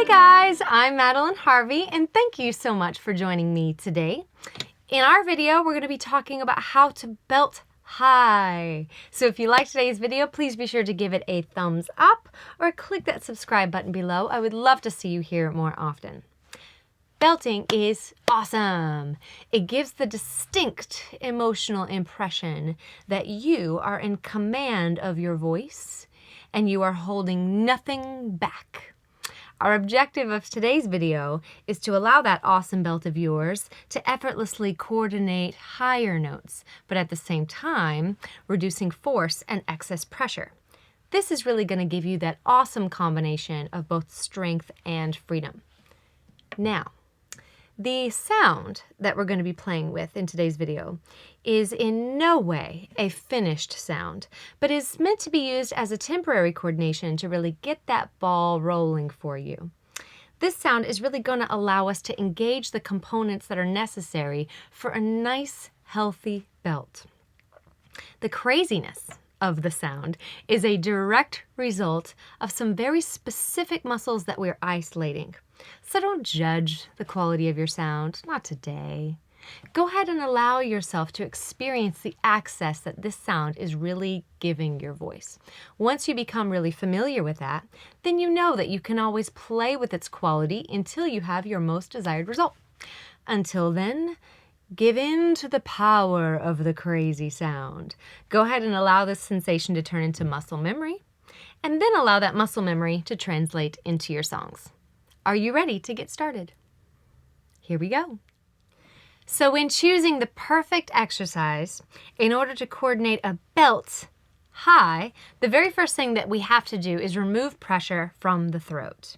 Hey guys, I'm Madeleine Harvey, and thank you so much for joining me today. In our video, we're going to be talking about how to belt high. So if you like today's video, please be sure to give it a thumbs up or click that subscribe button below. I would love to see you here more often. Belting is awesome. It gives the distinct emotional impression that you are in command of your voice and you are holding nothing back. Our objective of today's video is to allow that awesome belt of yours to effortlessly coordinate higher notes, but at the same time, reducing force and excess pressure. This is really going to give you that awesome combination of both strength and freedom. Now, the sound that we're going to be playing with in today's video is in no way a finished sound, but is meant to be used as a temporary coordination to really get that ball rolling for you. This sound is really going to allow us to engage the components that are necessary for a nice, healthy belt. The craziness of the sound is a direct result of some very specific muscles that we're isolating. So don't judge the quality of your sound, not today. Go ahead and allow yourself to experience the access that this sound is really giving your voice. Once you become really familiar with that, then you know that you can always play with its quality until you have your most desired result. Until then, give in to the power of the crazy sound. Go ahead and allow this sensation to turn into muscle memory, and then allow that muscle memory to translate into your songs. Are you ready to get started? Here we go. So when choosing the perfect exercise, in order to coordinate a belt high, the very first thing that we have to do is remove pressure from the throat.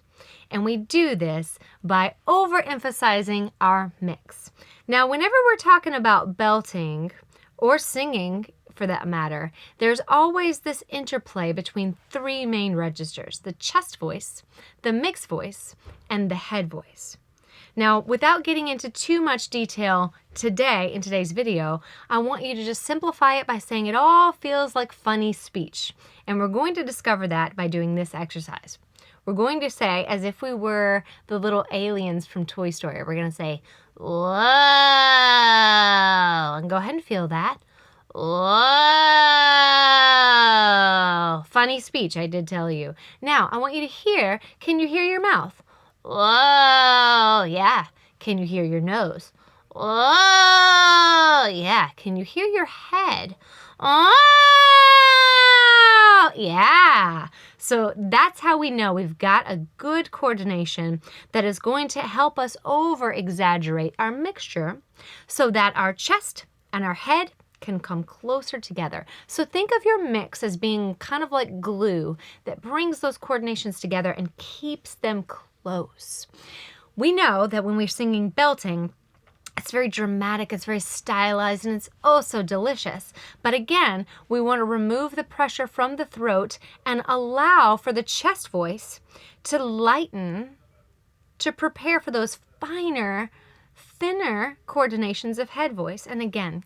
And we do this by overemphasizing our mix. Now, whenever we're talking about belting or singing, for that matter, there's always this interplay between three main registers: the chest voice, the mixed voice, and the head voice. Now, without getting into too much detail today in today's video, I want you to just simplify it by saying it all feels like funny speech. And we're going to discover that by doing this exercise. We're going to say, as if we were the little aliens from Toy Story, we're going to say, whoa, and go ahead and feel that. Whoa! Funny speech, I did tell you. Now, I want you to hear, can you hear your mouth? Whoa! Yeah. Can you hear your nose? Whoa! Yeah. Can you hear your head? Oh! Yeah. So that's how we know we've got a good coordination that is going to help us over-exaggerate our mixture so that our chest and our head can come closer together. So think of your mix as being kind of like glue that brings those coordinations together and keeps them close. We know that when we're singing belting, it's very dramatic, it's very stylized, and it's oh so delicious. But again, we want to remove the pressure from the throat and allow for the chest voice to lighten, to prepare for those finer, thinner coordinations of head voice. And again,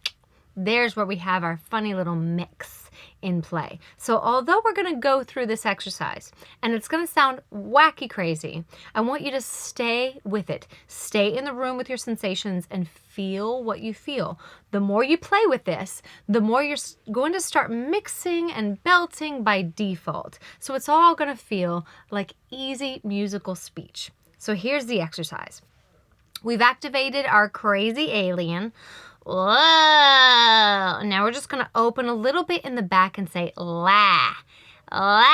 there's where we have our funny little mix in play. So although we're going to go through this exercise and it's going to sound wacky crazy, I want you to stay with it. Stay in the room with your sensations and feel what you feel. The more you play with this, the more you're going to start mixing and belting by default. So it's all going to feel like easy musical speech. So here's the exercise. We've activated our crazy alien. Whoa! Now we're just going to open a little bit in the back and say la. La.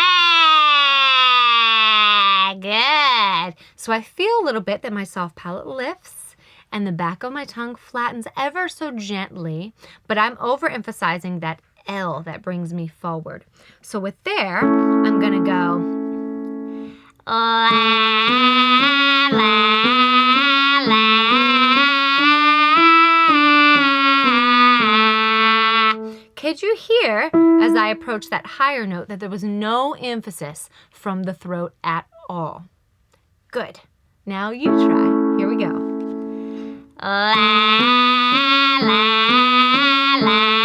Good. So I feel a little bit that my soft palate lifts and the back of my tongue flattens ever so gently, but I'm overemphasizing that L that brings me forward. So with there, I'm going to go la, la, la. Could you hear, as I approach that higher note, that there was no emphasis from the throat at all? Good. Now you try. Here we go. La, la, la.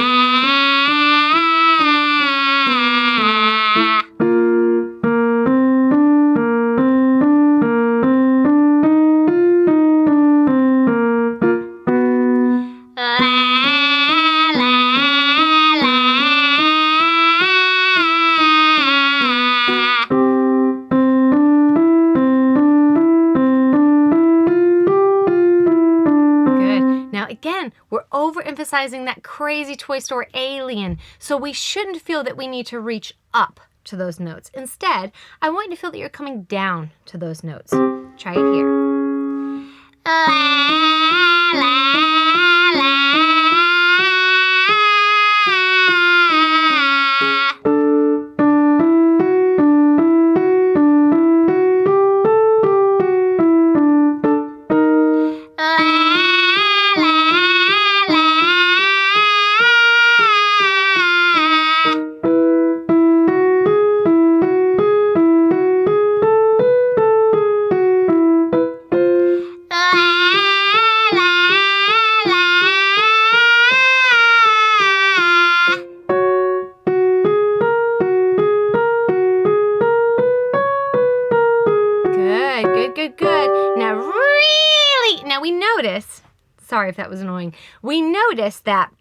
again, we're overemphasizing that crazy Toy Story alien, so we shouldn't feel that we need to reach up to those notes. Instead, I want you to feel that you're coming down to those notes. Try it here. La, la, la. Good. Now we notice, sorry if that was annoying, we notice that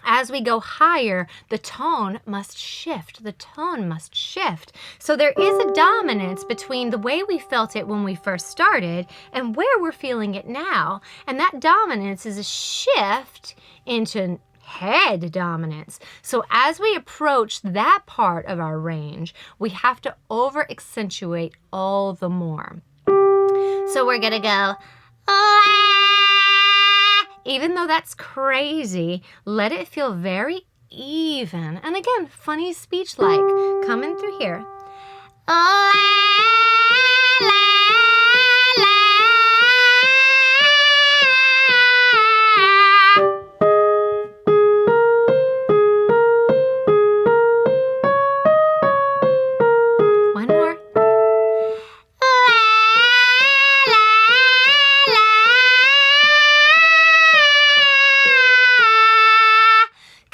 as we go higher, the tone must shift. The tone must shift. So there is a dominance between the way we felt it when we first started and where we're feeling it now. And that dominance is a shift into head dominance. So as we approach that part of our range, we have to over accentuate all the more. So we're gonna go, even though that's crazy, let it feel very even. And again, funny speech-like, coming through here. One more.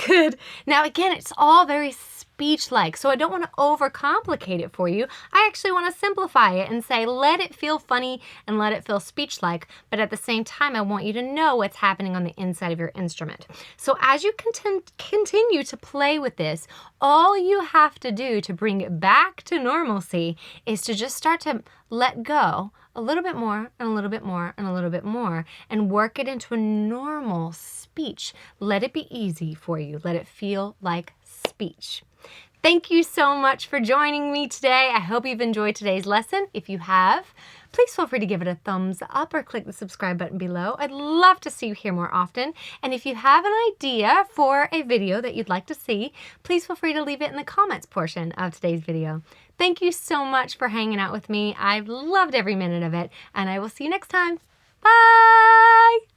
Good. Now again, it's all very speech-like, so I don't want to overcomplicate it for you. I actually want to simplify it and say, let it feel funny and let it feel speech-like, but at the same time, I want you to know what's happening on the inside of your instrument. So as you continue to play with this, all you have to do to bring it back to normalcy is to just start to let go a little bit more and a little bit more and a little bit more and work it into a normal speech. Let it be easy for you. Let it feel like speech. Thank you so much for joining me today. I hope you've enjoyed today's lesson. If you have, please feel free to give it a thumbs up or click the subscribe button below. I'd love to see you here more often. And if you have an idea for a video that you'd like to see, please feel free to leave it in the comments portion of today's video. Thank you so much for hanging out with me. I've loved every minute of it, and I will see you next time. Bye!